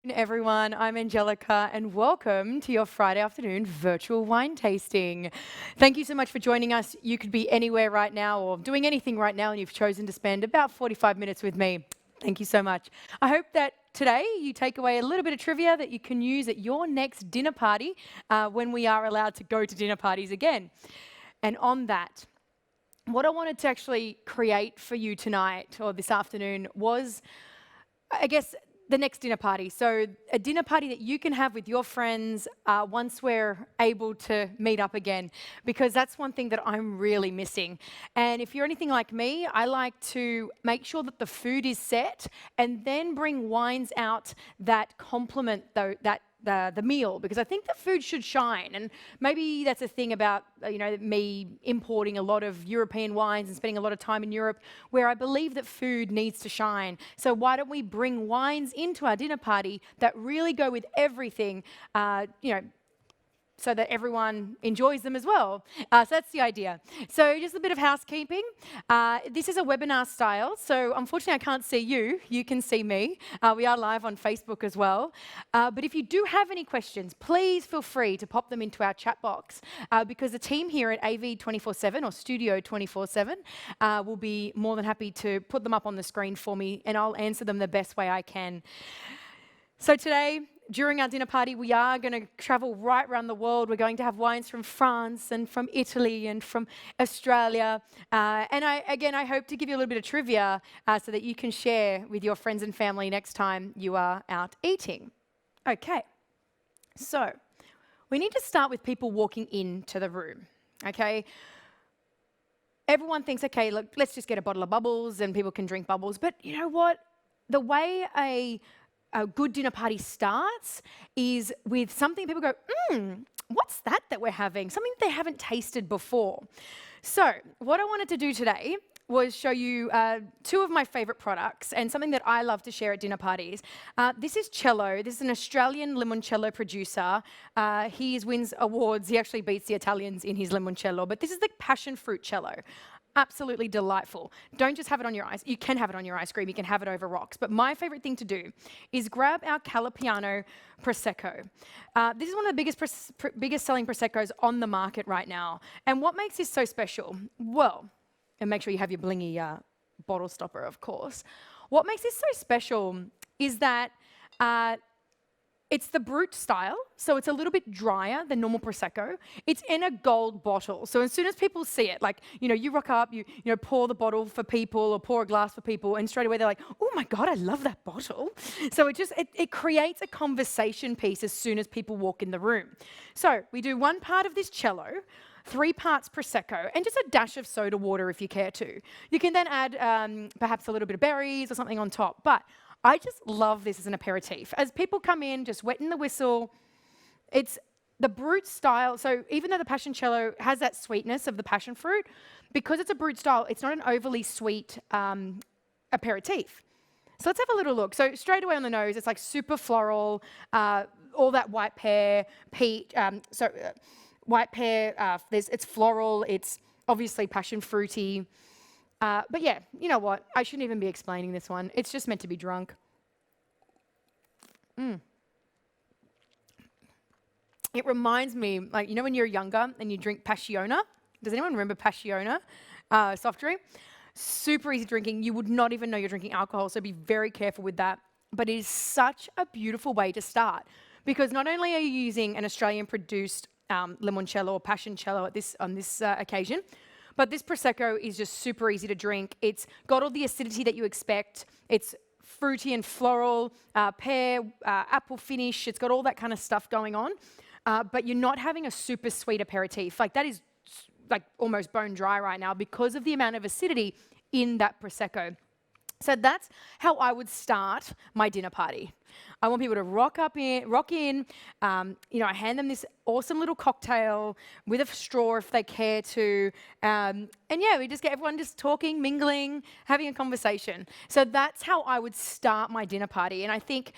Everyone, I'm Angelica and welcome to your Friday afternoon virtual wine tasting. Thank you so much for joining us. You could be anywhere right now or doing anything right now and you've chosen to spend about 45 minutes with me. Thank you so much. I hope that today you take away a little bit of trivia that you can use at your next dinner party when we are allowed to go to dinner parties again. And on that, what I wanted to actually create for you tonight or this afternoon was, I guess, the next dinner party. So a dinner party that you can have with your friends once we're able to meet up again, because that's one thing that I'm really missing. And if you're anything like me, I like to make sure that the food is set and then bring wines out that complement the meal, because I think the food should shine. And maybe that's a thing about me importing a lot of European wines and spending a lot of time in Europe, where I believe that food needs to shine. So why don't we bring wines into our dinner party that really go with everything, so that everyone enjoys them as well. So that's the idea. So just a bit of housekeeping. This is a webinar style, so unfortunately I can't see you. You can see me. We are live on Facebook as well. But if you do have any questions, please feel free to pop them into our chat box, because the team here at AV 24/7 or Studio 24/7 will be more than happy to put them up on the screen for me, and I'll answer them the best way I can. So today, during our dinner party, we are going to travel right around the world. We're going to have wines from France and from Italy and from Australia. And I hope to give you a little bit of trivia so that you can share with your friends and family next time you are out eating. Okay, so we need to start with people walking into the room, okay? Everyone thinks, okay, look, let's just get a bottle of bubbles and people can drink bubbles. But you know what? The way a good dinner party starts is with something people go, what's that we're having? Something they haven't tasted before. So what I wanted to do today was show you two of my favorite products and something that I love to share at dinner parties. This is Cello. This is an Australian limoncello producer. He wins awards. He actually beats the Italians in his limoncello. But this is the passion fruit cello. Absolutely delightful. Don't just have it on your ice. You can have it on your ice cream. You can have it over rocks. But my favorite thing to do is grab our Calapiano Prosecco. This is one of the biggest selling Proseccos on the market right now. And what makes this so special? Well, and make sure you have your blingy bottle stopper, of course. What makes this so special is that it's the Brut style, so it's a little bit drier than normal Prosecco. It's in a gold bottle, so as soon as people see it, like, you rock up, you pour the bottle for people or pour a glass for people, and straight away they're like, oh my God, I love that bottle. So it creates a conversation piece as soon as people walk in the room. So we do 1 part of this cello, 3 parts Prosecco, and just a dash of soda water if you care to. You can then add perhaps a little bit of berries or something on top, but I just love this as an aperitif. As people come in, just wetting the whistle, it's the Brut style. So even though the Passioncello has that sweetness of the passion fruit, because it's a Brut style, it's not an overly sweet aperitif. So let's have a little look. So straight away on the nose, it's like super floral, all that white pear, white pear, it's floral, it's obviously passion fruity. But yeah, you know what? I shouldn't even be explaining this one. It's just meant to be drunk. It reminds me, like, when you're younger and you drink Passiona? Does anyone remember Passiona soft drink? Super easy drinking. You would not even know you're drinking alcohol, so be very careful with that. But it is such a beautiful way to start, because not only are you using an Australian-produced limoncello or passioncello on this occasion, but this Prosecco is just super easy to drink. It's got all the acidity that you expect. It's fruity and floral, pear, apple finish. It's got all that kind of stuff going on. But you're not having a super sweet aperitif. Like, that is like almost bone dry right now because of the amount of acidity in that Prosecco. So that's how I would start my dinner party. I want people to rock in. I hand them this awesome little cocktail with a straw if they care to. And yeah, we just get everyone just talking, mingling, having a conversation. So that's how I would start my dinner party. And I think,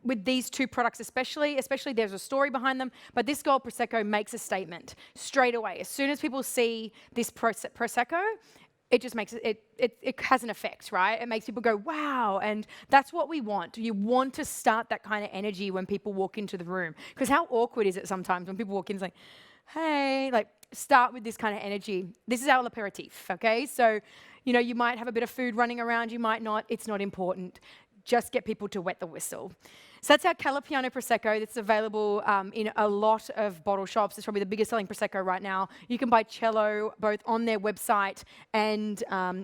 with these two products especially there's a story behind them, but this gold Prosecco makes a statement straight away. As soon as people see this Prosecco, it just makes it has an effect, right? It makes people go, wow, and that's what we want. You want to start that kind of energy when people walk into the room. Because how awkward is it sometimes when people walk in, it's like, hey, like start with this kind of energy. This is our aperitif, okay? So, you know, you might have a bit of food running around, you might not, it's not important. Just get people to wet the whistle. So that's our Calapiano Prosecco. That's available in a lot of bottle shops. It's probably the biggest selling Prosecco right now. You can buy Cello both on their website and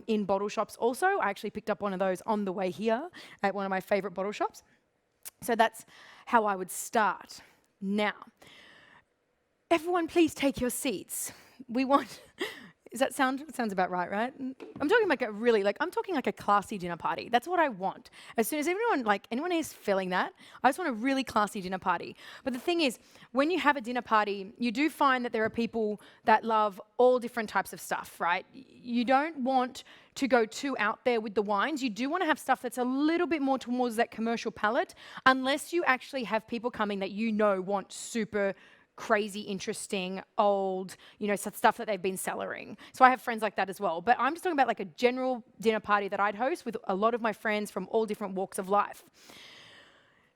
in bottle shops also. I actually picked up one of those on the way here at one of my favorite bottle shops. So that's how I would start. Now, everyone please take your seats. We want... Does that sounds about right, right? I'm talking like I'm talking like a classy dinner party. That's what I want. As soon as anyone is feeling that, I just want a really classy dinner party. But the thing is, when you have a dinner party, you do find that there are people that love all different types of stuff, right? You don't want to go too out there with the wines. You do want to have stuff that's a little bit more towards that commercial palate, unless you actually have people coming that you know want super crazy, interesting, old, stuff that they've been cellaring. So I have friends like that as well. But I'm just talking about like a general dinner party that I'd host with a lot of my friends from all different walks of life.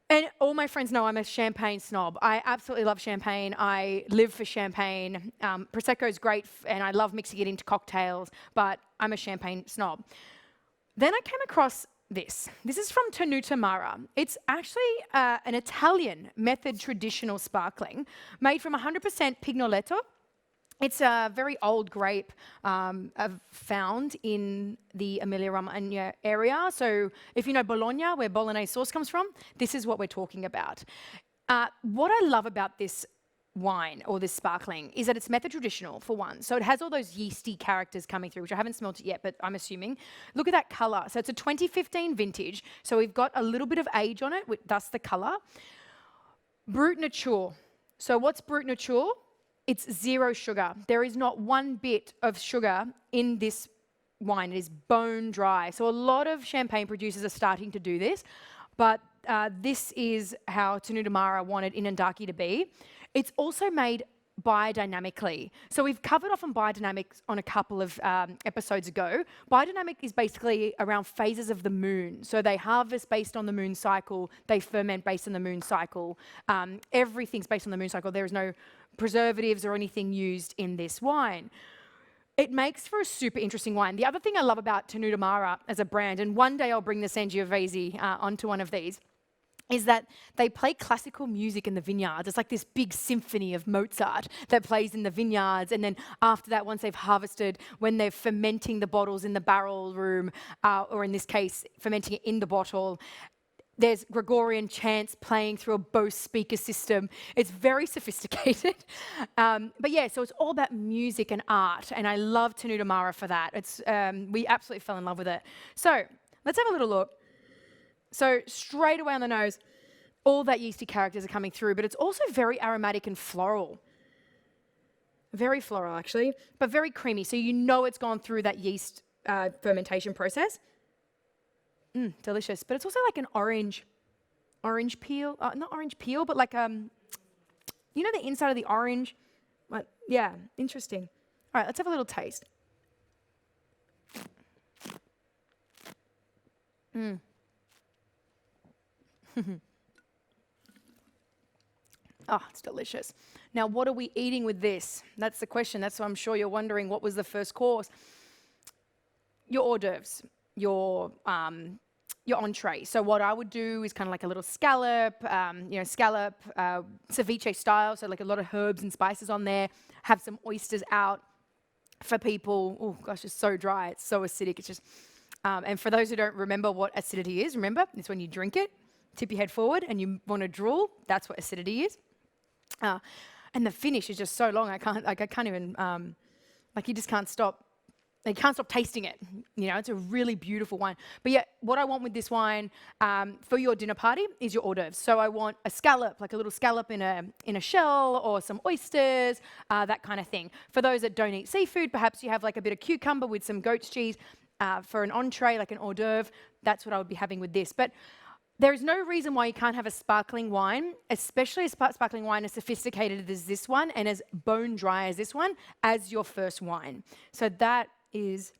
And all my friends know I'm a champagne snob. I absolutely love champagne. I live for champagne. Prosecco is great, and I love mixing it into cocktails, but I'm a champagne snob. Then I came across this. This is from Tenuta Mara. It's actually an Italian method traditional sparkling made from 100% Pignoletto. It's a very old grape found in the Emilia-Romagna area. So if you know Bologna, where Bolognese sauce comes from, this is what we're talking about. What I love about this wine or this sparkling is that it's method traditional for one. So it has all those yeasty characters coming through, which I haven't smelt it yet, but I'm assuming. Look at that color. So it's a 2015 vintage. So we've got a little bit of age on it, thus the color. Brut Nature. So what's Brut Nature? It's 0 sugar. There is not one bit of sugar in this wine. It is bone dry. So a lot of champagne producers are starting to do this, but this is how Tenuta Mara wanted Inandaki to be. It's also made biodynamically. So we've covered off on biodynamics on a couple of episodes ago. Biodynamic is basically around phases of the moon. So they harvest based on the moon cycle, they ferment based on the moon cycle. Everything's based on the moon cycle. There is no preservatives or anything used in this wine. It makes for a super interesting wine. The other thing I love about Tenuta Mara as a brand, and one day I'll bring the Sangiovese onto one of these, is that they play classical music in the vineyards. It's like this big symphony of Mozart that plays in the vineyards. And then after that, once they've harvested, when they're fermenting the bottles in the barrel room, or in this case, fermenting it in the bottle, there's Gregorian chants playing through a Bose speaker system. It's very sophisticated. But yeah, so it's all about music and art. And I love Tenuta Mara for that. We absolutely fell in love with it. So let's have a little look. So straight away on the nose, all that yeasty characters are coming through, but it's also very aromatic and floral. Very floral, actually, but very creamy. So you know it's gone through that yeast fermentation process. Delicious. But it's also like an orange peel. Not orange peel, but like, the inside of the orange. Yeah, interesting. All right, let's have a little taste. Oh, it's delicious. Now, what are we eating with this? That's the question. That's what I'm sure you're wondering. What was the first course? Your hors d'oeuvres, your entree. So what I would do is kind of like a little scallop, ceviche style. So like a lot of herbs and spices on there. Have some oysters out for people. Oh gosh, it's so dry. It's so acidic. It's just, and for those who don't remember what acidity is, remember, it's when you drink it. Tip your head forward and you want to drool, that's what acidity is. And the finish is just so long, I can't even, you just can't stop. You can't stop tasting it. It's a really beautiful wine. But yeah, what I want with this wine for your dinner party is your hors d'oeuvres. So I want a scallop, like a little scallop in a shell, or some oysters, that kind of thing. For those that don't eat seafood, perhaps you have like a bit of cucumber with some goat's cheese for an entree, like an hors d'oeuvre. That's what I would be having with this. But there is no reason why you can't have a sparkling wine, especially a sparkling wine as sophisticated as this one and as bone dry as this one, as your first wine. So that is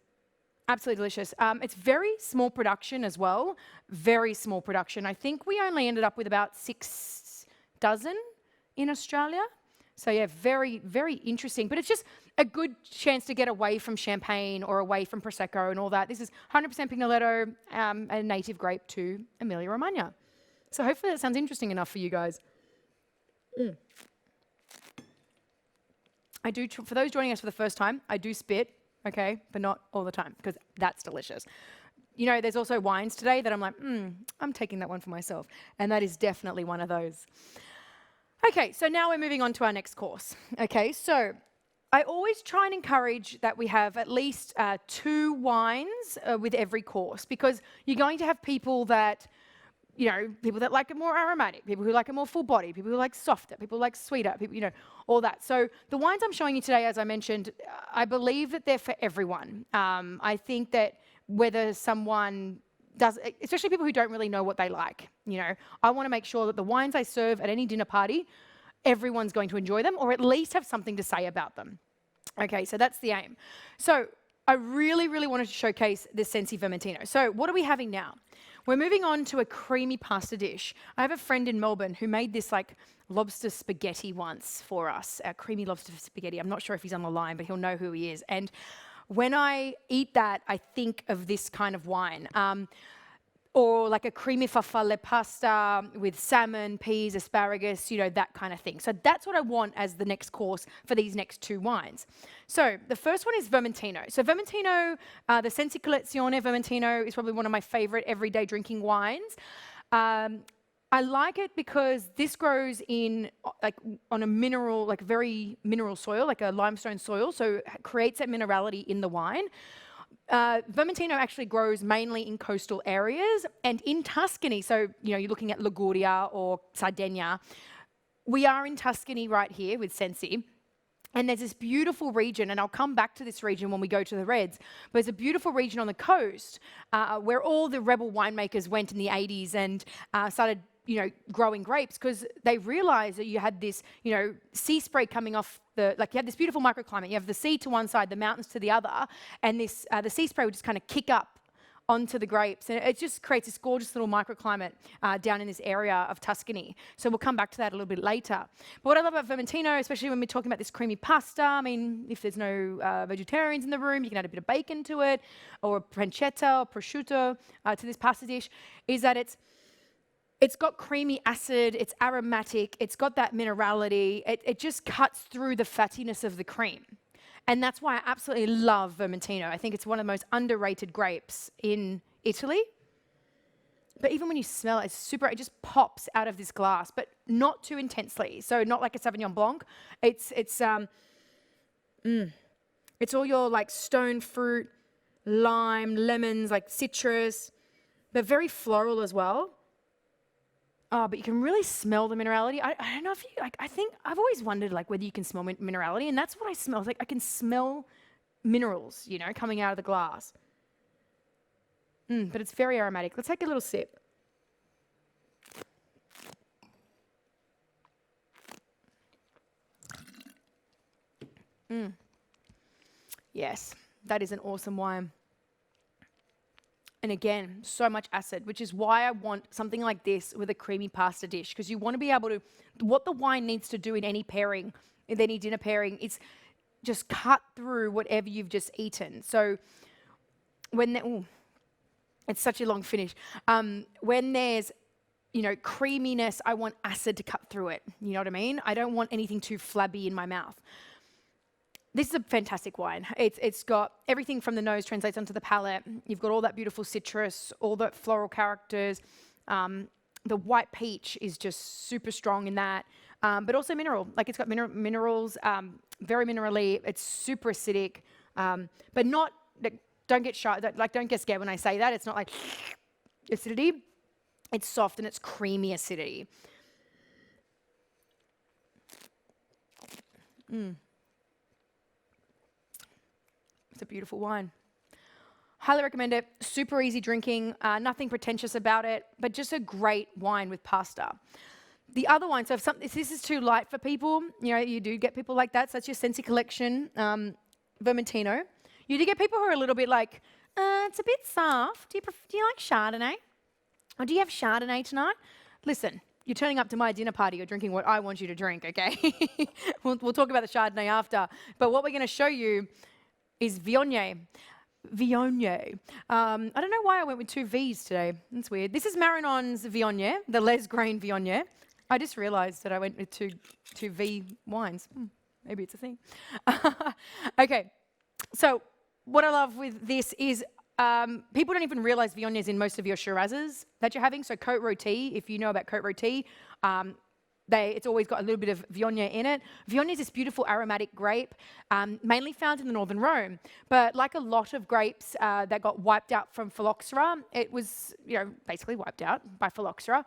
Absolutely delicious. It's very small production as well. Very small production. I think we only ended up with about 6 dozen in Australia. So yeah, very, very interesting. But it's just a good chance to get away from champagne or away from Prosecco and all that. This is 100% Pignoletto, a native grape to Emilia-Romagna. So hopefully that sounds interesting enough for you guys. I do, for those joining us for the first time, I do spit, okay, but not all the time, because that's delicious. You know, there's also wines today that I'm like, I'm taking that one for myself. And that is definitely one of those. Okay, so now we're moving on to our next course. Okay, so I always try and encourage that we have at least 2 wines with every course, because you're going to have people that, you know, people that like it more aromatic, people who like it more full body, people who like softer, people who like sweeter, people, you know, all that. So the wines I'm showing you today, as I mentioned, I believe that they're for everyone. I think that whether someone does, especially people who don't really know what they like, you know, I want to make sure that the wines I serve at any dinner party, everyone's going to enjoy them, or at least have something to say about them. Okay, so that's the aim. So I really, really wanted to showcase this Sensi Vermentino. So what are we having now? We're moving on to a creamy pasta dish. I have a friend in Melbourne who made this like lobster spaghetti once for us, a creamy lobster spaghetti. I'm not sure if he's on the line, but he'll know who he is. And when I eat that, I think of this kind of wine. Or like a creamy farfalle pasta with salmon, peas, asparagus, you know, that kind of thing. So that's what I want as the next course for these next 2 wines. So the first one is Vermentino. So Vermentino, the Sensi Collezione Vermentino is probably one of my favorite everyday drinking wines. I like it because this grows in like on a mineral, like very mineral soil, like a limestone soil, so it creates that minerality in the wine. Vermentino actually grows mainly in coastal areas and in Tuscany. So, you know, you're looking at Liguria or Sardinia. We are in Tuscany right here with Sensi. And there's this beautiful region, and I'll come back to this region when we go to the Reds, but there's a beautiful region on the coast where all the rebel winemakers went in the 80s and started, you know, growing grapes, because they realized that you had this, you know, sea spray coming off the, like you had this beautiful microclimate. You have the sea to one side, the mountains to the other, and this the sea spray would just kind of kick up onto the grapes, and it just creates this gorgeous little microclimate down in this area of Tuscany. So we'll come back to that a little bit later. But what I love about Vermentino, especially when we're talking about this creamy pasta, I mean, if there's no vegetarians in the room, you can add a bit of bacon to it, or pancetta or prosciutto to this pasta dish, is that it's got creamy acid, it's aromatic, it's got that minerality, it just cuts through the fattiness of the cream. And that's why I absolutely love Vermentino. I think it's one of the most underrated grapes in Italy. But even when you smell it, it just pops out of this glass, but not too intensely. So not like a Sauvignon Blanc. It's all your like stone fruit, lime, lemons, like citrus, but very floral as well. Oh, but you can really smell the minerality. I don't know if you, like, I think, I've always wondered, like, whether you can smell minerality, and that's what I smell. Like, I can smell minerals, you know, coming out of the glass. But it's very aromatic. Let's take a little sip. Yes, that is an awesome wine. And again, so much acid, which is why I want something like this with a creamy pasta dish, because you want to be able to, what the wine needs to do in any pairing, in any dinner pairing, it's just cut through whatever you've just eaten. So when, it's such a long finish. When there's, you know, creaminess, I want acid to cut through it. You know what I mean? I don't want anything too flabby in my mouth. This is a fantastic wine. It's got everything from the nose translates onto the palate. You've got all that beautiful citrus, all the floral characters. The white peach is just super strong in that, but also mineral. Like it's got minerals, very minerally. It's super acidic, but not. Don't get shy. Don't get scared when I say that. It's not like acidity. It's soft and it's creamy acidity. It's a beautiful wine. Highly recommend it. Super easy drinking, nothing pretentious about it, but just a great wine with pasta. The other wine, so if this is too light for people, you know, you do get people like that. So that's your Sensi collection, Vermentino. You do get people who are a little bit like, It's a bit soft. Do you like Chardonnay? Or do you have Chardonnay tonight? Listen, you're turning up to my dinner party. You're drinking what I want you to drink, okay? we'll talk about the Chardonnay after. But what we're going to show you is Viognier. Viognier. I don't know why I went with 2 V's today. That's weird. This is Marinon's Viognier, the Les Grain Viognier. I just realized that I went with two V wines. Maybe it's a thing. Okay, so what I love with this is people don't even realize Viognier is in most of your Shirazes that you're having. So Côte Rôtie, if you know about Côte Rôtie, it's always got a little bit of Viognier in it. Viognier is this beautiful aromatic grape, mainly found in the northern Rhone. But like a lot of grapes that got wiped out from phylloxera, it was basically wiped out by phylloxera.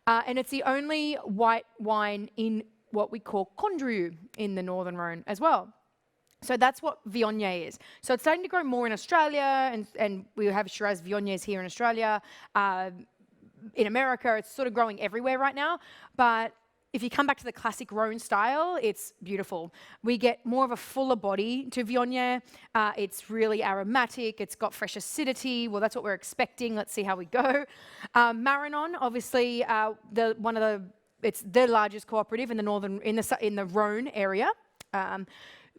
And it's the only white wine in what we call Condrieu in the northern Rhone as well. So that's what Viognier is. So it's starting to grow more in Australia, and we have Shiraz Viogniers here in Australia. In America, it's sort of growing everywhere right now. But if you come back to the classic Rhone style, it's beautiful. We get more of a fuller body to Viognier. It's really aromatic. It's got fresh acidity. Well, that's what we're expecting. Let's see how we go. Marinon, obviously, it's the largest cooperative in the Rhone area.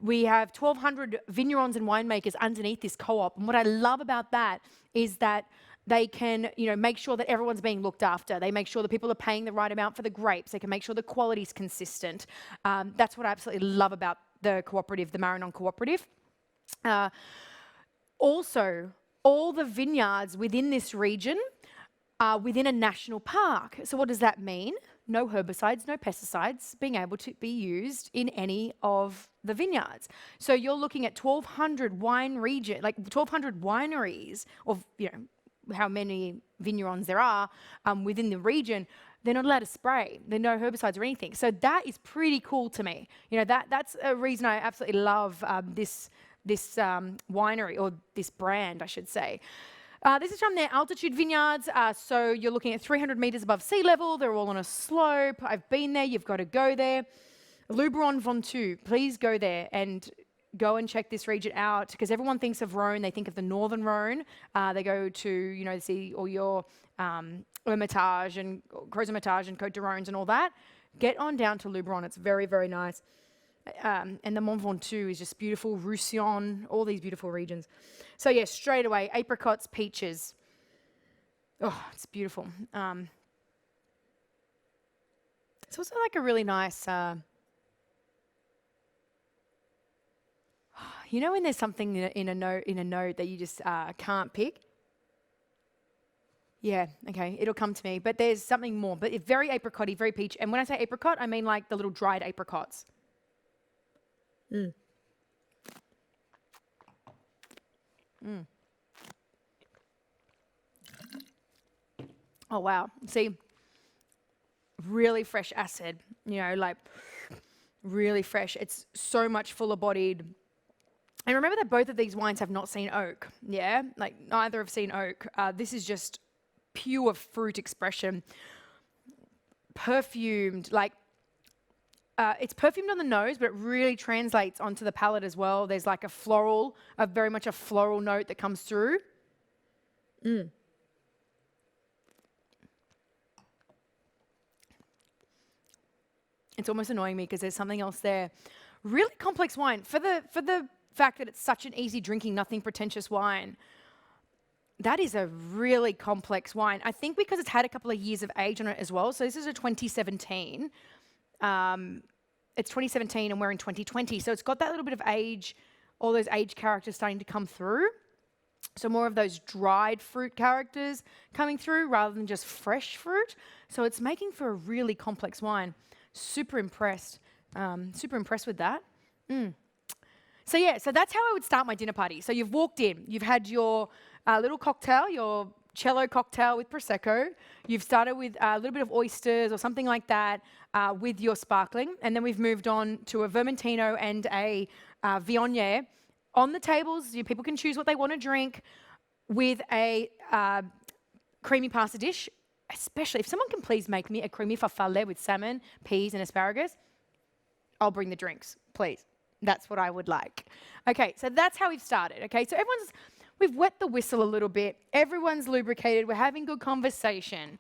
We have 1,200 vignerons and winemakers underneath this co-op. And what I love about that is that they can, make sure that everyone's being looked after. They make sure that people are paying the right amount for the grapes. They can make sure the quality's consistent. That's what I absolutely love about the cooperative, the Marinon Cooperative. Also, all the vineyards within this region are within a national park. So what does that mean? No herbicides, no pesticides being able to be used in any of the vineyards. So you're looking at 1,200 1,200 wineries of, how many vignerons there are within the region. They're not allowed to spray. There are no herbicides or anything. So that is pretty cool to me. That's a reason I absolutely love this winery, or this brand, I should say. This is from their altitude vineyards. So you're looking at 300 meters above sea level. They're all on a slope. I've been there. You've got to go there. Luberon Ventoux, please go there and go and check this region out, because everyone thinks of Rhone. They think of the northern Rhone. They go to, see all your Hermitage and Crozes-Hermitage and Côte de Rhônes and all that. Get on down to Luberon. It's very, very nice. And the Mont Ventoux is just beautiful. Roussillon, all these beautiful regions. So yeah, straight away, apricots, peaches. Oh, it's beautiful. It's also like a really nice, when there's something in a note that you just can't pick? Yeah, okay, it'll come to me. But there's something more. But it's very apricot-y, very peach. And when I say apricot, I mean like the little dried apricots. Oh, wow. See, really fresh acid, really fresh. It's so much fuller bodied. And remember that both of these wines have not seen oak, yeah? Like neither have seen oak. This is just pure fruit expression. Perfumed, it's perfumed on the nose, but it really translates onto the palate as well. There's like very much a floral note that comes through. It's almost annoying me because there's something else there. Really complex wine. For the fact that it's such an easy drinking, nothing pretentious wine, that is a really complex wine. I think because it's had a couple of years of age on it as well. So this is a 2017. It's 2017 and we're in 2020. So it's got that little bit of age, all those age characters starting to come through. So more of those dried fruit characters coming through rather than just fresh fruit. So it's making for a really complex wine. Super impressed with that. So yeah, so that's how I would start my dinner party. So you've walked in, you've had your little cocktail, your cello cocktail with Prosecco. You've started with a little bit of oysters or something like that with your sparkling. And then we've moved on to a Vermentino and a Viognier. On the tables, people can choose what they want to drink with a creamy pasta dish. Especially if someone can please make me a creamy farfalle with salmon, peas and asparagus, I'll bring the drinks, please. That's what I would like. Okay, so that's how we've started. Okay, so we've wet the whistle a little bit, everyone's lubricated, we're having good conversation.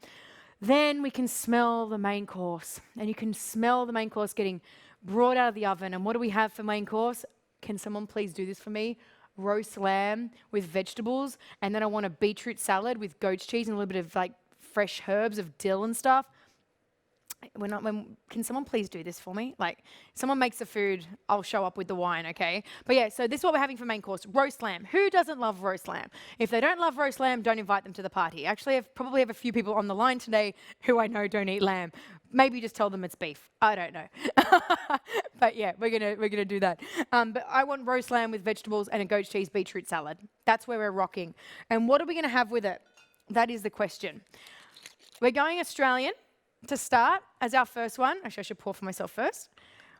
Then we can smell the main course, and you can smell the main course getting brought out of the oven. And what do we have for main course? Can someone please do this for me? Roast lamb with vegetables, and then I want a beetroot salad with goat's cheese and a little bit of like fresh herbs of dill and stuff. Can someone please do this for me? Like, someone makes the food, I'll show up with the wine, okay? But yeah, so this is what we're having for main course, roast lamb. Who doesn't love roast lamb? If they don't love roast lamb, don't invite them to the party. Actually, I probably have a few people on the line today who I know don't eat lamb. Maybe just tell them it's beef. I don't know. But yeah, we're gonna do that. But I want roast lamb with vegetables and a goat's cheese beetroot salad. That's where we're rocking. And what are we gonna have with it? That is the question. We're going Australian to start as our first one. Actually, I should pour for myself first.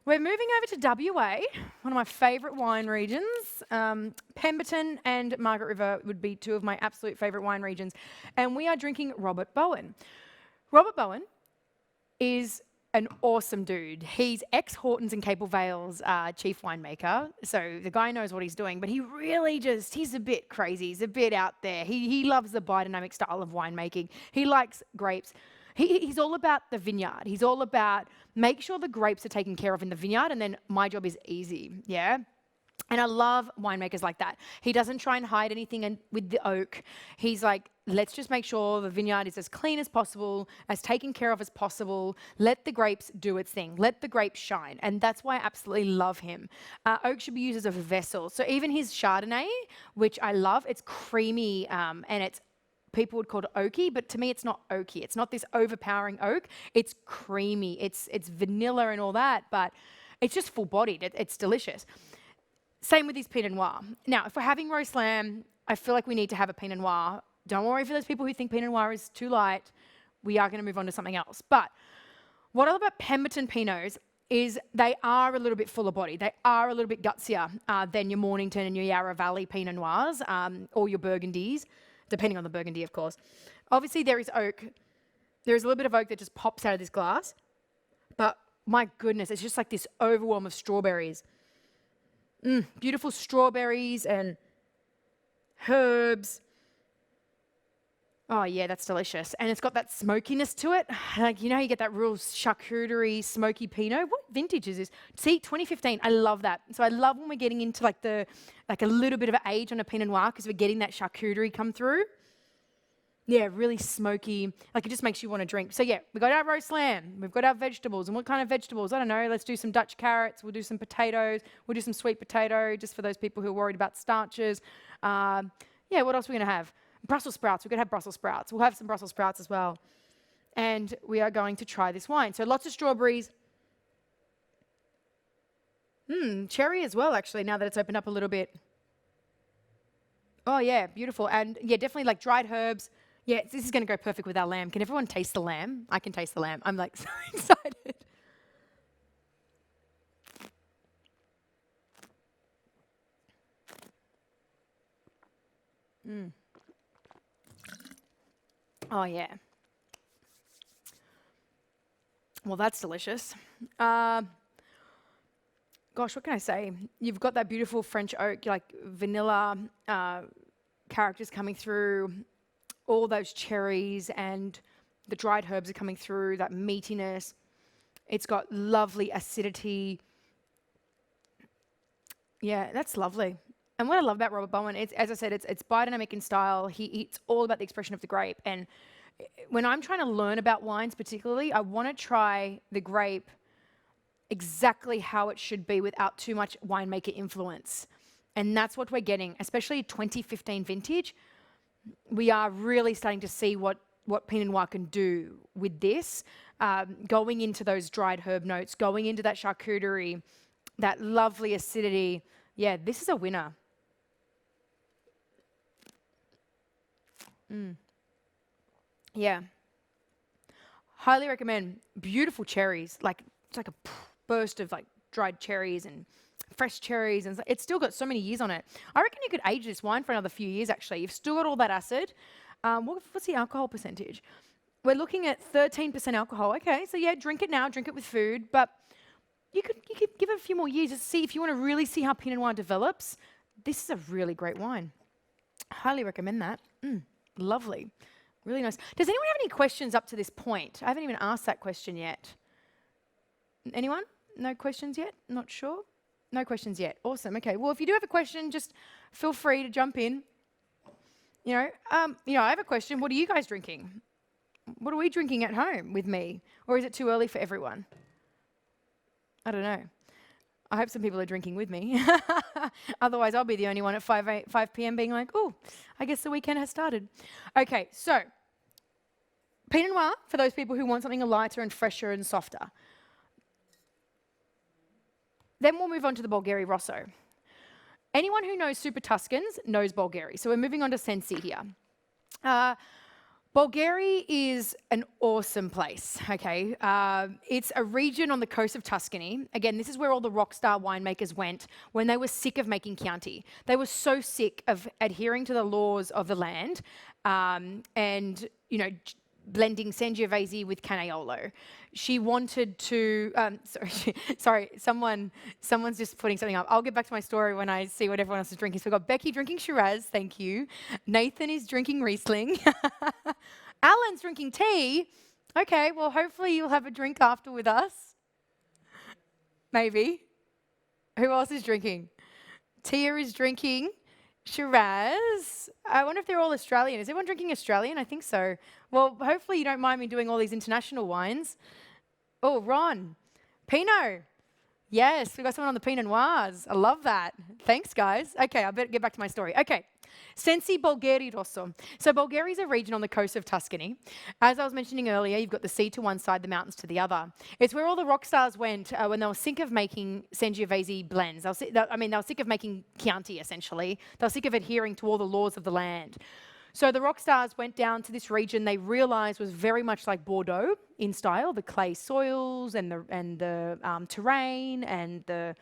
We're moving over to WA, one of my favourite wine regions. Pemberton and Margaret River would be two of my absolute favourite wine regions. And we are drinking Robert Bowen. Robert Bowen is an awesome dude. He's ex-Hortons and Capel Vale's chief winemaker. So the guy knows what he's doing, but he really he's a bit crazy. He's a bit out there. He loves the biodynamic style of winemaking. He likes grapes. He's all about the vineyard. He's all about make sure the grapes are taken care of in the vineyard, and then my job is easy, yeah? And I love winemakers like that. He doesn't try and hide anything with the oak. He's like, let's just make sure the vineyard is as clean as possible, as taken care of as possible. Let the grapes do its thing. Let the grapes shine. And that's why I absolutely love him. Oak should be used as a vessel. So even his Chardonnay, which I love, it's creamy and it's people would call it oaky, but to me it's not oaky. It's not this overpowering oak. It's creamy. It's vanilla and all that, but it's just full-bodied. It's delicious. Same with his Pinot Noir. Now, if we're having roast lamb, I feel like we need to have a Pinot Noir. Don't worry for those people who think Pinot Noir is too light. We are going to move on to something else. But what I love about Pemberton Pinots is they are a little bit fuller body. They are a little bit gutsier than your Mornington and your Yarra Valley Pinot Noirs or your Burgundies, depending on the Burgundy, of course. Obviously, there is oak. There is a little bit of oak that just pops out of this glass. But my goodness, it's just like this overwhelm of strawberries. Beautiful strawberries and herbs. Oh yeah, that's delicious. And it's got that smokiness to it. Like, you know, you get that real charcuterie, smoky Pinot. What vintage is this? See, 2015. I love that. So I love when we're getting into like a little bit of age on a Pinot Noir because we're getting that charcuterie come through. Yeah, really smoky. Like, it just makes you want to drink. So yeah, we got our roast lamb. We've got our vegetables. And what kind of vegetables? I don't know. Let's do some Dutch carrots. We'll do some potatoes. We'll do some sweet potato, just for those people who are worried about starches. Yeah, what else are we going to have? Brussels sprouts. We're going to have Brussels sprouts. We'll have some Brussels sprouts as well. And we are going to try this wine. So lots of strawberries. Cherry as well, actually, now that it's opened up a little bit. Oh yeah, beautiful. And yeah, definitely like dried herbs. Yeah, this is going to go perfect with our lamb. Can everyone taste the lamb? I can taste the lamb. I'm like so excited. Oh yeah. Well, that's delicious. Gosh, what can I say? You've got that beautiful French oak, like vanilla characters coming through. All those cherries and the dried herbs are coming through, that meatiness. It's got lovely acidity. Yeah, that's lovely. And what I love about Robert Bowen, as I said, it's biodynamic in style. It's all about the expression of the grape. And when I'm trying to learn about wines particularly, I want to try the grape exactly how it should be without too much winemaker influence. And that's what we're getting, especially 2015 vintage. We are really starting to see what Pinot Noir can do with this, going into those dried herb notes, going into that charcuterie, that lovely acidity. Yeah, this is a winner. Yeah. Highly recommend. Beautiful cherries. Like, it's like a burst of like dried cherries and fresh cherries, and it's still got so many years on it. I reckon you could age this wine for another few years, actually. You've still got all that acid. What's the alcohol percentage? We're looking at 13% alcohol. Okay, so yeah, drink it now, drink it with food, but you could give it a few more years to see if you want to really see how Pinot Noir develops. This is a really great wine. Highly recommend that. Lovely. Really nice. Does anyone have any questions up to this point? I haven't even asked that question yet. Anyone? No questions yet? Not sure? No questions yet. Awesome. Okay. Well, if you do have a question, just feel free to jump in. I have a question. What are you guys drinking? What are we drinking at home with me? Or is it too early for everyone? I don't know. I hope some people are drinking with me. Otherwise, I'll be the only one at 5 p.m. being like, oh, I guess the weekend has started. Okay, so Pinot Noir, for those people who want something lighter and fresher and softer. Then we'll move on to the Bulgari Rosso. Anyone who knows Super Tuscans knows Bulgari. So we're moving on to Sensi here. Bulgari is an awesome place, okay? It's a region on the coast of Tuscany. Again, this is where all the rock star winemakers went when they were sick of making Chianti. They were so sick of adhering to the laws of the land and, blending Sangiovese with Canaiolo. She wanted to, someone's just putting something up. I'll get back to my story when I see what everyone else is drinking. So we've got Becky drinking Shiraz, thank you. Nathan is drinking Riesling. Alan's drinking tea. Okay, well, hopefully you'll have a drink after with us. Maybe. Who else is drinking? Tia is drinking Shiraz. I wonder if they're all Australian. Is everyone drinking Australian? I think so. Well, hopefully you don't mind me doing all these international wines. Oh, Ron. Pinot. Yes, we got someone on the Pinot Noirs. I love that. Thanks, guys. Okay, I better get back to my story. Okay. Sensi Bulgari Rosso. So Bulgari is a region on the coast of Tuscany. As I was mentioning earlier, you've got the sea to one side, the mountains to the other. It's where all the rock stars went when they were sick of making Sangiovese blends. They were sick of making Chianti, essentially. They were sick of adhering to all the laws of the land. So the rock stars went down to this region they realized was very much like Bordeaux in style, the clay soils and the terrain and the,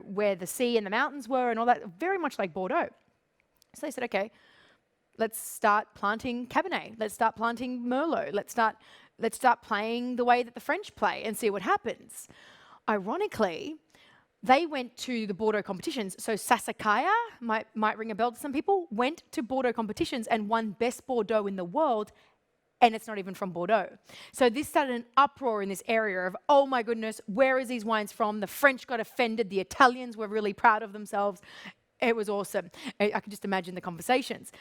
where the sea and the mountains were and all that, very much like Bordeaux. So they said, okay, let's start planting Cabernet. Let's start planting Merlot. Let's start playing the way that the French play and see what happens. Ironically, they went to the Bordeaux competitions. So Sassicaia, might ring a bell to some people, went to Bordeaux competitions and won Best Bordeaux in the world, and it's not even from Bordeaux. So this started an uproar in this area of, oh my goodness, where is these wines from? The French got offended. The Italians were really proud of themselves. It was awesome. I can just imagine the conversations.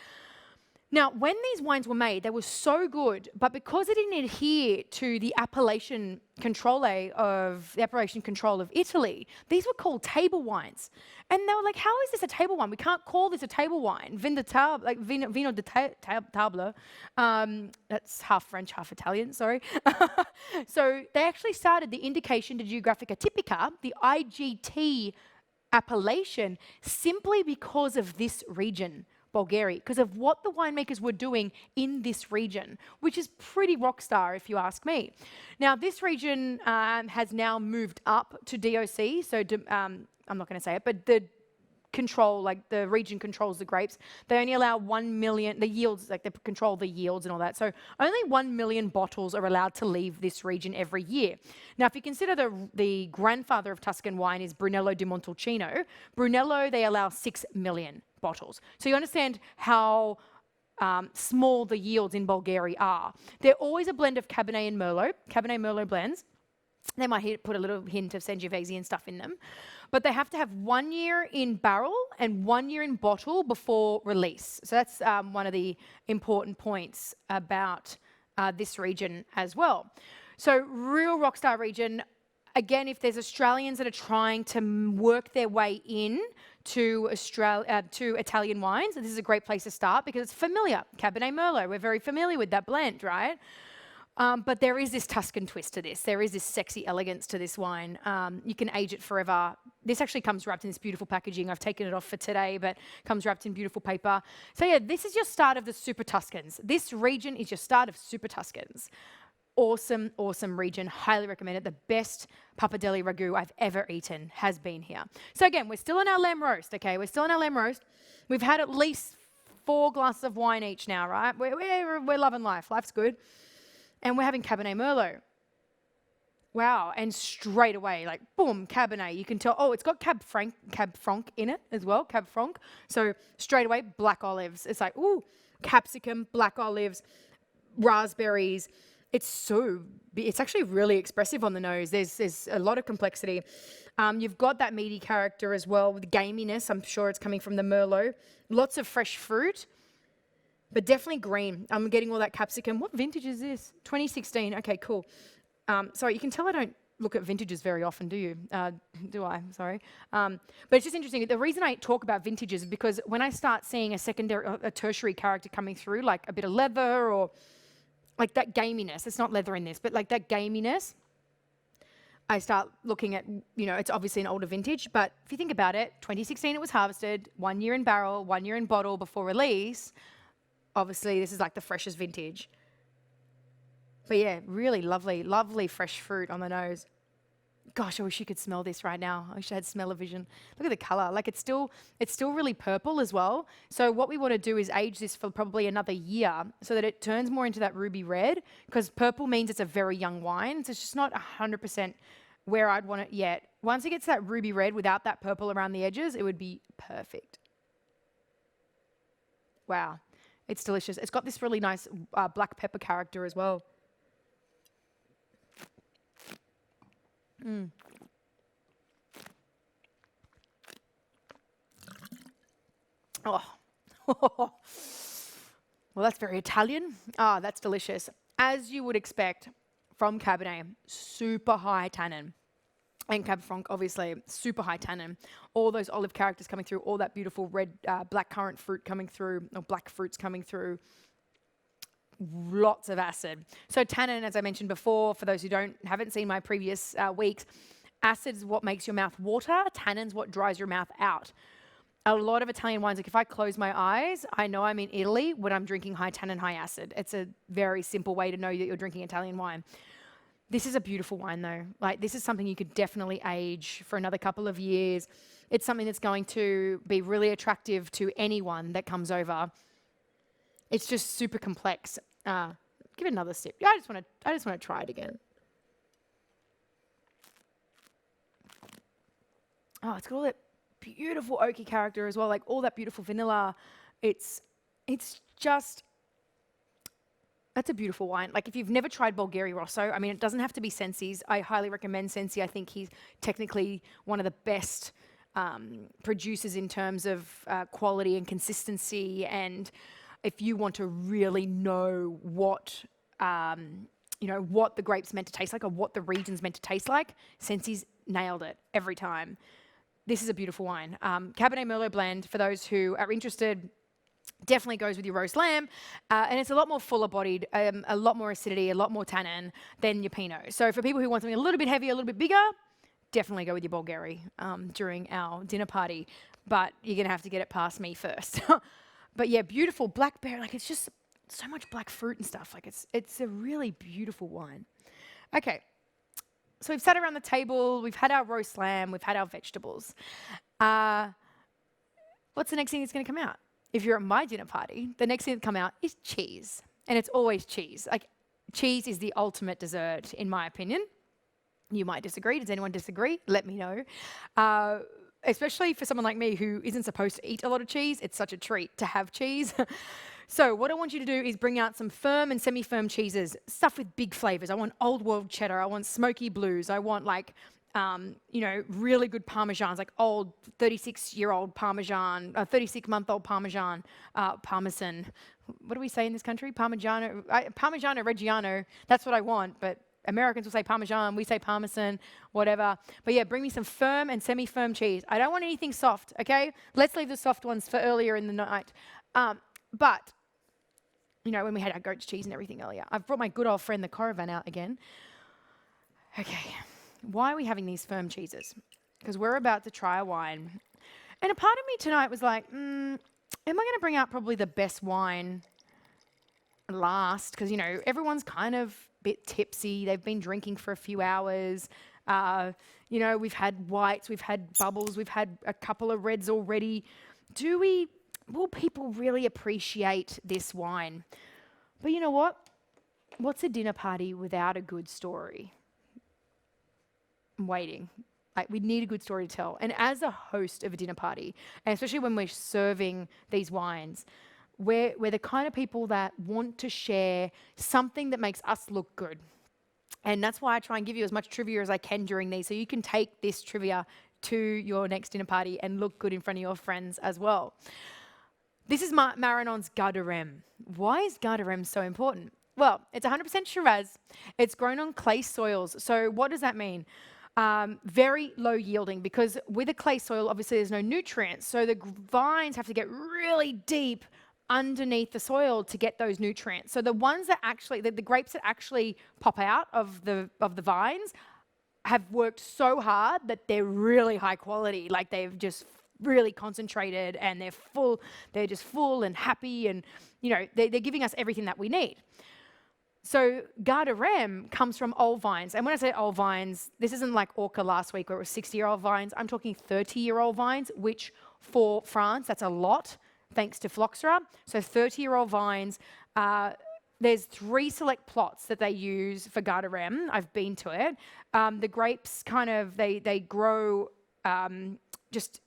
Now, when these wines were made, they were so good, but because they didn't adhere to the appellation control of Italy, these were called table wines. And they were like, how is this a table wine? We can't call this a table wine. Vino de table. That's half French, half Italian, sorry. So they actually started the Indication de Geographica Typica, the IGT appellation, simply because of this region. Bulgari, because of what the winemakers were doing in this region, which is pretty rock star if you ask me. Now, this region has now moved up to DOC, so I'm not going to say it, but the region controls the grapes. They only allow 1 million, the yields, they control the yields and all that. So only 1 million bottles are allowed to leave this region every year. Now, if you consider the grandfather of Tuscan wine is Brunello di Montalcino, Brunello, they allow 6 million bottles. So you understand how small the yields in Bulgari are. They're always a blend of Cabernet and Merlot, Cabernet Merlot blends. They might put a little hint of Sangiovese and stuff in them. But they have to have 1 year in barrel and 1 year in bottle before release. So that's one of the important points about this region as well. So real rockstar region. Again, if there's Australians that are trying to work their way in to Italian wines, this is a great place to start because it's familiar. Cabernet Merlot, we're very familiar with that blend, right? But there is this Tuscan twist to this. There is this sexy elegance to this wine. You can age it forever. This actually comes wrapped in this beautiful packaging. I've taken it off for today, but comes wrapped in beautiful paper. So yeah, this is your start of the Super Tuscans. This region is your start of Super Tuscans. Awesome, awesome region. Highly recommend it. The best pappardelle ragu I've ever eaten has been here. So again, we're still in our lamb roast, okay? We're still in our lamb roast. We've had at least 4 glasses of wine each now, right? We're loving life. Life's good. And we're having Cabernet Merlot. Wow, and straight away, like boom, Cabernet. You can tell, oh, it's got Cab Franc in it as well, Cab Franc. So straight away, black olives. It's like, ooh, capsicum, black olives, raspberries. It's actually really expressive on the nose. There's a lot of complexity. You've got that meaty character as well with gaminess. I'm sure it's coming from the Merlot. Lots of fresh fruit, but definitely green. I'm getting all that capsicum. What vintage is this? 2016. Okay, cool. Sorry, you can tell I don't look at vintages very often, do you? Do I? Sorry. But it's just interesting. The reason I talk about vintages is because when I start seeing a tertiary character coming through, like a bit of leather or like that gaminess, it's not leather in this, but like that gaminess, I start looking at, it's obviously an older vintage, but if you think about it, 2016 it was harvested, 1 year in barrel, 1 year in bottle before release. Obviously, this is like the freshest vintage. But yeah, really lovely, lovely fresh fruit on the nose. Gosh, I wish you could smell this right now. I wish I had smell-o-vision. Look at the color. Like it's still really purple as well. So what we want to do is age this for probably another year so that it turns more into that ruby red, because purple means it's a very young wine. So it's just not 100% where I'd want it yet. Once it gets that ruby red without that purple around the edges, it would be perfect. Wow, it's delicious. It's got this really nice black pepper character as well. Oh, well, that's very Italian. Ah, that's delicious. As you would expect from Cabernet, super high tannin. And Cab Franc, obviously, super high tannin. All those olive characters coming through, all that beautiful red, black currant fruit coming through, or black fruits coming through. Lots of acid. So tannin, as I mentioned before, for those who haven't seen my previous weeks, acid is what makes your mouth water. Tannin's what dries your mouth out. A lot of Italian wines, like if I close my eyes, I know I'm in Italy when I'm drinking high tannin, high acid. It's a very simple way to know that you're drinking Italian wine. This is a beautiful wine though. Like this is something you could definitely age for another couple of years. It's something that's going to be really attractive to anyone that comes over. It's just super complex. Give it another sip. I just want to try it again. Oh, it's got all that beautiful oaky character as well, like all that beautiful vanilla. It's just, that's a beautiful wine. Like if you've never tried Bulgari Rosso, I mean, it doesn't have to be Sensi's. I highly recommend Sensi. I think he's technically one of the best producers in terms of quality and consistency. And if you want to really know what the grape's meant to taste like or what the region's meant to taste like, Sensi's nailed it every time. This is a beautiful wine. Cabernet Merlot blend, for those who are interested, definitely goes with your roast lamb. And it's a lot more fuller bodied, a lot more acidity, a lot more tannin than your Pinot. So for people who want something a little bit heavier, a little bit bigger, definitely go with your Bulgari during our dinner party. But you're going to have to get it past me first. But yeah, beautiful blackberry. Like it's just so much black fruit and stuff. Like it's a really beautiful wine. Okay. So we've sat around the table, we've had our roast lamb, we've had our vegetables. What's the next thing that's going to come out? If you're at my dinner party, the next thing that come out is cheese. And it's always cheese. Like cheese is the ultimate dessert, in my opinion. You might disagree. Does anyone disagree? Let me know. Especially for someone like me who isn't supposed to eat a lot of cheese, it's such a treat to have cheese. So what I want you to do is bring out some firm and semi-firm cheeses, stuff with big flavors. I want old world cheddar. I want smoky blues. I want like, really good Parmesans, like old 36-year-old Parmesan, 36-month-old Parmesan, Parmesan. What do we say in this country? Parmigiano Reggiano. That's what I want, but Americans will say Parmesan, we say Parmesan, whatever. But yeah, bring me some firm and semi-firm cheese. I don't want anything soft, okay? Let's leave the soft ones for earlier in the night. But, when we had our goat's cheese and everything earlier, I've brought my good old friend, the Coravan, out again. Okay, why are we having these firm cheeses? Because we're about to try a wine. And a part of me tonight was like, am I going to bring out probably the best wine last? Because, everyone's kind of a bit tipsy. They've been drinking for a few hours. We've had whites, we've had bubbles, we've had a couple of reds already. Will people really appreciate this wine? But you know what? What's a dinner party without a good story? I'm waiting. Like, we need a good story to tell. And as a host of a dinner party, and especially when we're serving these wines, we're the kind of people that want to share something that makes us look good. And that's why I try and give you as much trivia as I can during these, so you can take this trivia to your next dinner party and look good in front of your friends as well. This is Maranon's Garderem. Why is Garderem so important? Well, it's 100% Shiraz. It's grown on clay soils. So what does that mean? Very low yielding, because with a clay soil, obviously there's no nutrients. So the vines have to get really deep underneath the soil to get those nutrients. So the ones that actually, the grapes that actually pop out of the vines have worked so hard that they're really high quality. Like, they've just really concentrated, and they're just full and happy, and they're giving us everything that we need. So Garderem comes from old vines. And when I say old vines, this isn't like Orca last week where it was 60-year-old vines. I'm talking 30-year-old vines, which for France, that's a lot, thanks to phylloxera. So 30-year-old vines. There's 3 select plots that they use for Garderem. I've been to it. The grapes they grow just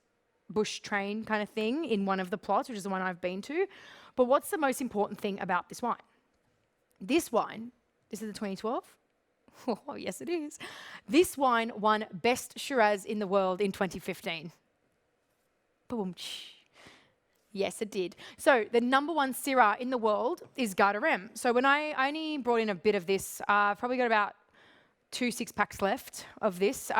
bush train kind of thing in one of the plots, which is the one I've been to. But what's the most important thing about this wine? This wine, this is the 2012? Oh, yes, it is. This wine won Best Shiraz in the world in 2015. Boom. Yes, it did. So the number 1 Syrah in the world is Garderem. So when I only brought in a bit of this, probably got about 2 6-packs left of this.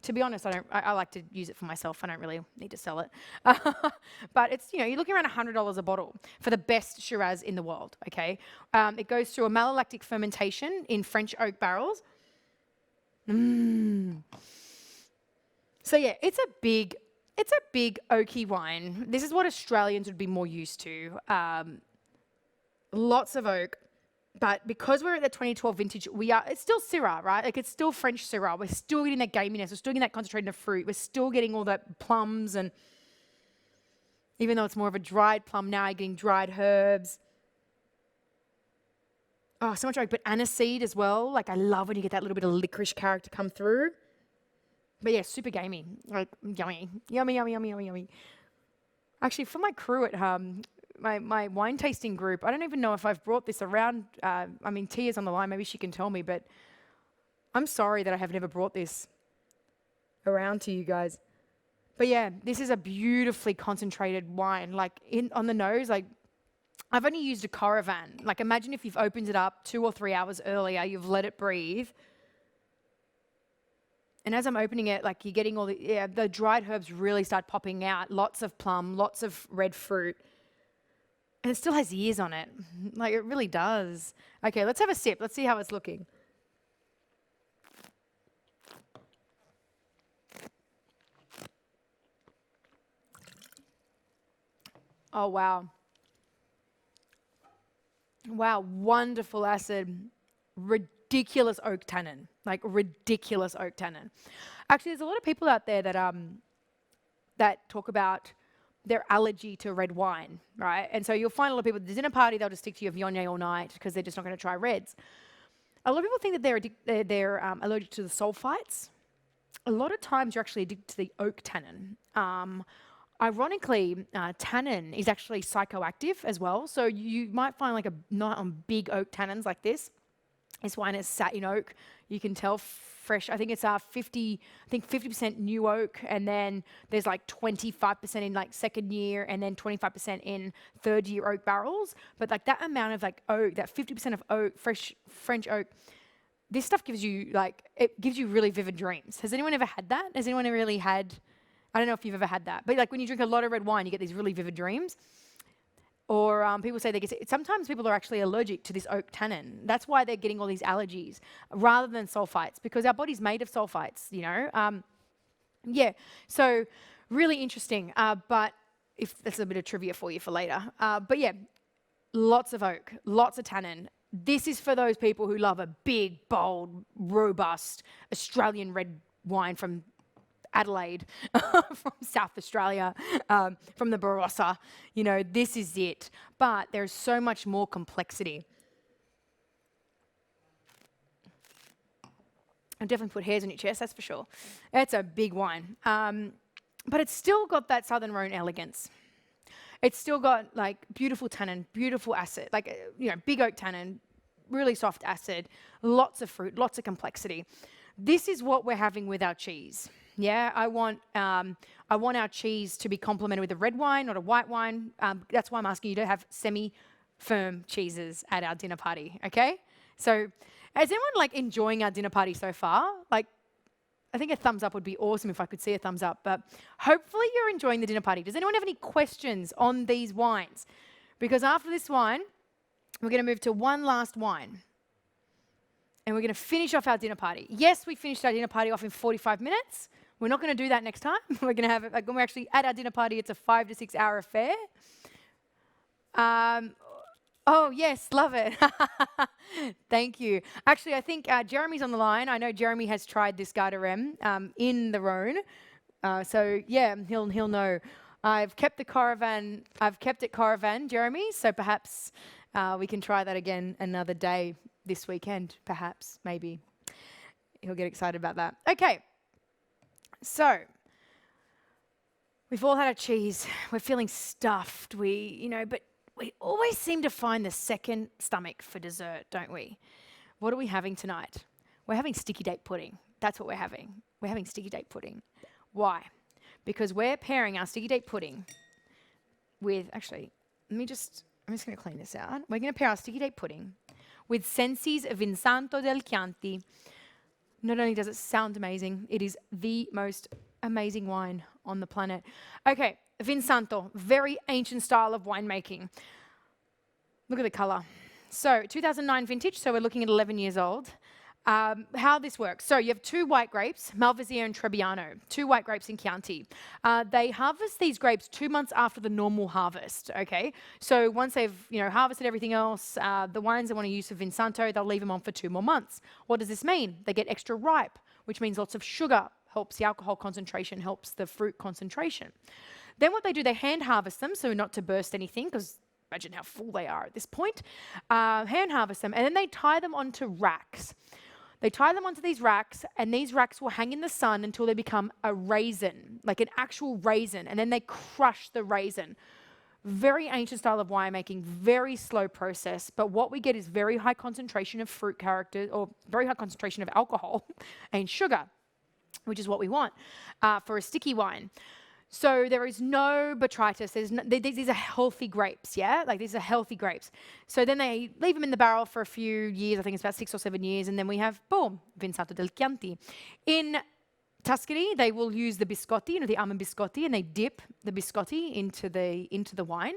To be honest, I like to use it for myself. I don't really need to sell it. But it's, you're looking around $100 a bottle for the best Shiraz in the world, okay? It goes through a malolactic fermentation in French oak barrels. So yeah, it's a big oaky wine. This is what Australians would be more used to. Lots of oak. But because we're at the 2012 vintage, it's still Syrah, right? Like, it's still French Syrah. We're still getting that gaminess. We're still getting that concentrated fruit. We're still getting all that plums, and even though it's more of a dried plum now, you're getting dried herbs. Oh, so much oak, but aniseed as well. Like, I love when you get that little bit of licorice character come through. But yeah, super gamey. Like, yummy. Yummy, yummy, yummy, yummy, yummy. Actually, for my crew at my wine tasting group, I don't even know if I've brought this around. Tia's on the line, maybe she can tell me, but I'm sorry that I have never brought this around to you guys. But yeah, this is a beautifully concentrated wine. Like, on the nose, like, I've only used a Coravan. Like, imagine if you've opened it up 2 or 3 hours earlier, you've let it breathe. And as I'm opening it, like, you're getting all the dried herbs really start popping out. Lots of plum, lots of red fruit. And it still has years on it. Like, it really does. Okay, let's have a sip. Let's see how it's looking. Oh, wow. Wow, wonderful acid. Ridiculous oak tannin. Like, ridiculous oak tannin. Actually, there's a lot of people out there that talk about their allergy to red wine, right? And so you'll find a lot of people at the dinner party, they'll just stick to your Viognier all night because they're just not going to try reds. A lot of people think that they're allergic to the sulfites. A lot of times you're actually addicted to the oak tannin. Ironically, tannin is actually psychoactive as well. So you might find like not on big oak tannins like this. This wine is sat in oak. You can tell fresh. I think it's 50% new oak, and then there's like 25% in like second year, and then 25% in third year oak barrels. But like that amount of like oak, that 50% of oak, fresh French oak, this stuff gives you really vivid dreams. Has anyone ever had that? Has anyone really had? I don't know if you've ever had that, but like when you drink a lot of red wine, you get these really vivid dreams. Or people say sometimes people are actually allergic to this oak tannin. That's why they're getting all these allergies rather than sulfites, because our body's made of sulfites, so really interesting. But if that's a bit of trivia for you for later. But yeah, lots of oak, lots of tannin. This is for those people who love a big, bold, robust Australian red wine from Adelaide, from South Australia, from the Barossa. This is it. But there's so much more complexity. I'll definitely put hairs on your chest, that's for sure. It's a big wine. But it's still got that Southern Rhone elegance. It's still got like beautiful tannin, beautiful acid, like, big oak tannin, really soft acid, lots of fruit, lots of complexity. This is what we're having with our cheese. Yeah, I want our cheese to be complemented with a red wine, not a white wine. That's why I'm asking you to have semi-firm cheeses at our dinner party, okay? So is anyone like enjoying our dinner party so far? Like, I think a thumbs up would be awesome if I could see a thumbs up, but hopefully you're enjoying the dinner party. Does anyone have any questions on these wines? Because after this wine, we're going to move to one last wine. And we're going to finish off our dinner party. Yes, we finished our dinner party off in 45 minutes. We're not going to do that next time. We're going to have it, like, when we're actually at our dinner party, it's a 5 to 6 hour affair. Oh, yes, love it. Thank you. Actually, I think Jeremy's on the line. I know Jeremy has tried this Gardarem in the Rhone. So, yeah, he'll know. I've kept it caravan, Jeremy, so perhaps we can try that again another day this weekend, perhaps, maybe. He'll get excited about that. Okay, so we've all had a cheese. We're feeling stuffed. But we always seem to find the second stomach for dessert, don't we? What are we having tonight? We're having sticky date pudding. That's what we're having. We're having sticky date pudding. Why? Because we're pairing our sticky date pudding with, actually, I'm just going to clean this out. We're going to pair our sticky date pudding with Sensi's Vinsanto del Chianti. Not only does it sound amazing, it is the most amazing wine on the planet. Okay, Vinsanto, very ancient style of winemaking. Look at the color. So 2009 vintage, so we're looking at 11 years old. How this works. So you have 2 white grapes, Malvasia and Trebbiano, 2 white grapes in Chianti. They harvest these grapes 2 months after the normal harvest, okay? So once they've, harvested everything else, the wines they want to use for Vinsanto, they'll leave them on for 2 more months. What does this mean? They get extra ripe, which means lots of sugar, helps the alcohol concentration, helps the fruit concentration. Then what they do, they hand harvest them, so not to burst anything, because imagine how full they are at this point. Hand harvest them, and then they tie them onto racks. They tie them onto these racks, and these racks will hang in the sun until they become a raisin, like an actual raisin, and then they crush the raisin. Very ancient style of winemaking, very slow process, but what we get is very high concentration of fruit character, or very high concentration of alcohol and sugar, which is what we want for a sticky wine. So there is no botrytis. These are healthy grapes, yeah? Like, these are healthy grapes. So then they leave them in the barrel for a few years. I think it's about 6 or 7 years. And then we have, boom, Vinsanto del Chianti. In Tuscany, they will use the biscotti, the almond biscotti, and they dip the biscotti into the wine.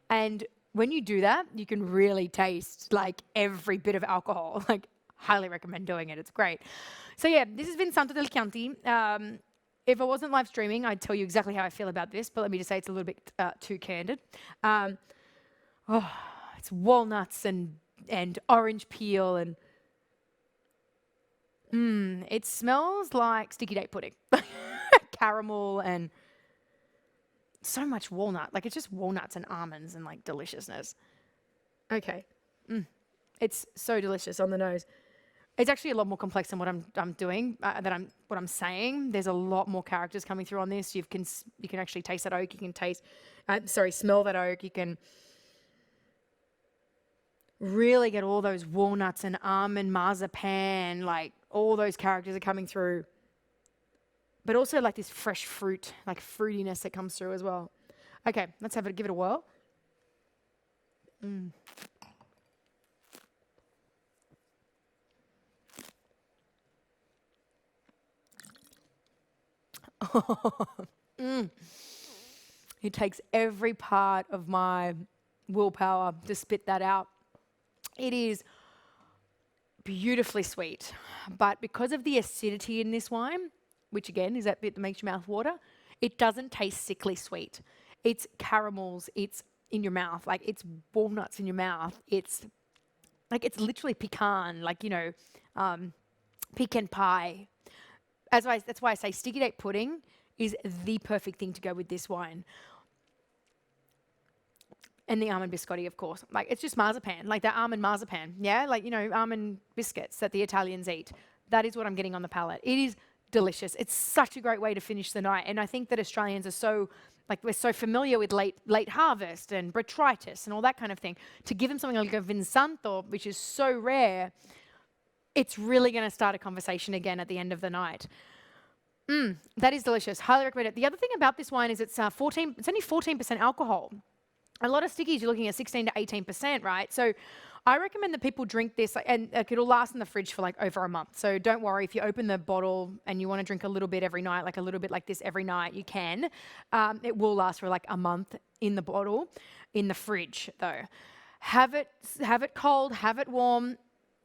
And when you do that, you can really taste, like, every bit of alcohol. Like, highly recommend doing it. It's great. So, yeah, this is Vinsanto del Chianti. If I wasn't live streaming, I'd tell you exactly how I feel about this, but let me just say it's a little bit too candid. It's walnuts and orange peel, and it smells like sticky date pudding. Caramel and so much walnut. Like, it's just walnuts and almonds and, like, deliciousness. Okay. It's so delicious on the nose. It's actually a lot more complex than what I'm doing, what I'm saying. There's a lot more characters coming through on this. You can actually taste that oak. You can smell that oak. You can really get all those walnuts and almond marzipan, like, all those characters are coming through. But also, like, this fresh fruit, like, fruitiness that comes through as well. Okay, let's give it a whirl. It takes every part of my willpower to spit that out. It is beautifully sweet, but because of the acidity in this wine, which again is that bit that makes your mouth water, it doesn't taste sickly sweet. It's caramels, it's in your mouth, like, it's walnuts in your mouth. It's literally pecan, like, pecan pie. That's why I say sticky date pudding is the perfect thing to go with this wine. And the almond biscotti, of course. Like, it's just marzipan, like that almond marzipan, yeah? Like, almond biscuits that the Italians eat. that is what I'm getting on the palate. It is delicious. It's such a great way to finish the night. And I think that Australians are so, like, we're so familiar with late harvest and botrytis and all that kind of thing. To give them something like a Vinsanto, which is so rare, it's really going to start a conversation again at the end of the night. That is delicious. Highly recommend it. The other thing about this wine is it's only 14% alcohol. A lot of stickies, you're looking at 16 to 18%, right? So I recommend that people drink this, and it'll last in the fridge for like over a month. So don't worry if you open the bottle and you want to drink a little bit every night, like a little bit like this every night, you can. It will last for like a month in the bottle. In the fridge, though. Have it cold, have it warm.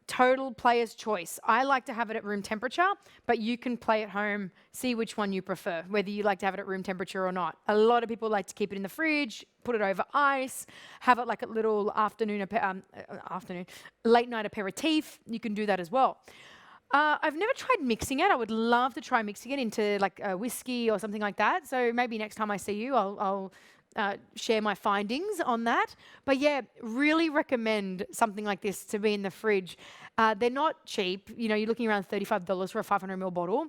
Total player's choice. I like to have it at room temperature, but you can play at home, see which one you prefer, whether you like to have it at room temperature or not. A lot of people like to keep it in the fridge, put it over ice, have it like a little late night aperitif. You can do that as well. I've never tried mixing it. I would love to try mixing it into like a whiskey or something like that. So maybe next time I see you, I'll share my findings on that. But yeah, really recommend something like this to be in the fridge. They're not cheap. You know, you're looking around $35 for a 500ml bottle.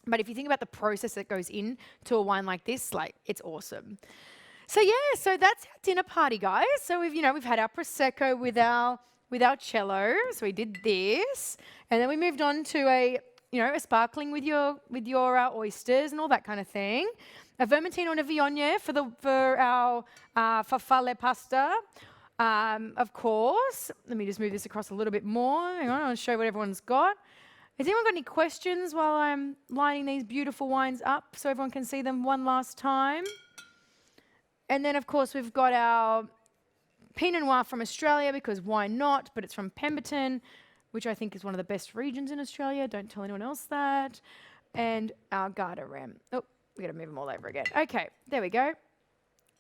But if you think about the process that goes into a wine like this, like, it's awesome. So yeah, so that's our dinner party, guys. So we've had our Prosecco with our cello. So we did this. And then we moved on to a sparkling with your oysters and all that kind of thing. A Vermentino and a Viognier for our farfalle pasta, of course. Let me just move this across a little bit more. Hang on, I'll show you what everyone's got. Has anyone got any questions while I'm lining these beautiful wines up so everyone can see them one last time? And then, of course, we've got our Pinot Noir from Australia, because why not? But it's from Pemberton, which I think is one of the best regions in Australia. Don't tell anyone else that. And our Garda Rem. Oh, we got to move them all over again. Okay, there we go.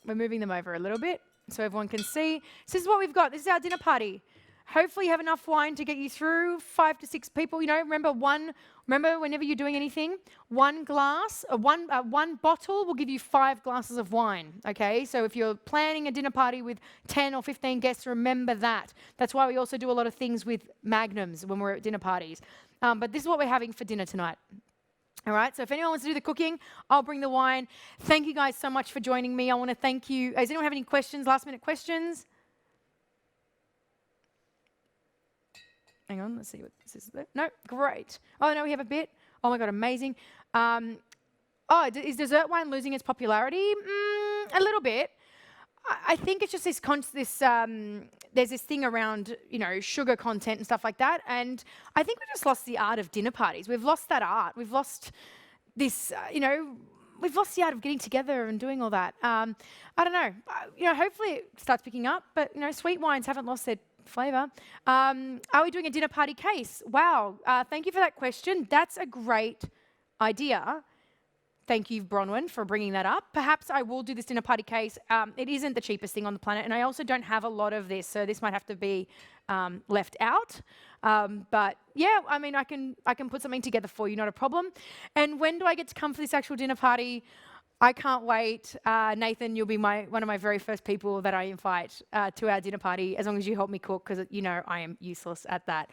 We're moving them over a little bit so everyone can see. So this is what we've got. This is our dinner party. Hopefully you have enough wine to get you through 5 to 6 people. Remember whenever you're doing anything, one bottle will give you 5 glasses of wine, okay? So if you're planning a dinner party with 10 or 15 guests, remember that. That's why we also do a lot of things with magnums when we're at dinner parties. But this is what we're having for dinner tonight. All right, so if anyone wants to do the cooking, I'll bring the wine. Thank you guys so much for joining me. I want to thank you. Does anyone have any questions, last-minute questions? Hang on, let's see what this is. No, great. Oh, no, we have a bit. Oh, my God, amazing. Is dessert wine losing its popularity? A little bit. I think it's just there's this thing around, sugar content and stuff like that. And I think we just lost the art of dinner parties. We've lost that art. We've lost this, we've lost the art of getting together and doing all that. I don't know. Hopefully it starts picking up. But, sweet wines haven't lost their flavour. Are we doing a dinner party case? Wow. Thank you for that question. That's a great idea. Thank you, Bronwyn, for bringing that up. Perhaps I will do this dinner party case. It isn't the cheapest thing on the planet, and I also don't have a lot of this, so this might have to be left out. But yeah, I mean, I can put something together for you, not a problem. And when do I get to come for this actual dinner party? I can't wait. Nathan, you'll be one of my very first people that I invite to our dinner party, as long as you help me cook, because I am useless at that.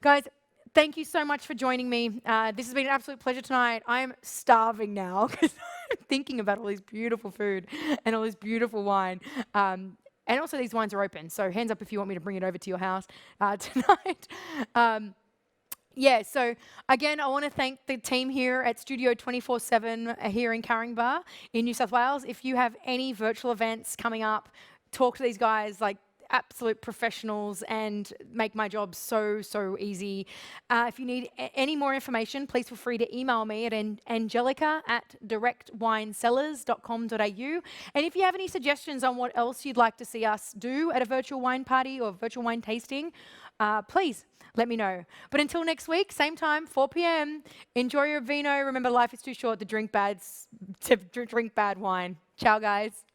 Guys, thank you so much for joining me. This has been an absolute pleasure tonight. I am starving now because I'm thinking about all this beautiful food and all this beautiful wine. And also these wines are open, so hands up if you want me to bring it over to your house tonight. So again, I want to thank the team here at Studio 24/7 here in Caringbah in New South Wales. If you have any virtual events coming up, talk to these guys, like absolute professionals, and make my job so easy. If you need any more information, please feel free to email me at angelica@directwinecellars.com.au. And if you have any suggestions on what else you'd like to see us do at a virtual wine party or virtual wine tasting, please let me know. But until next week, same time, 4 p.m, enjoy your vino. Remember, life is too short to drink bad wine. Ciao, guys.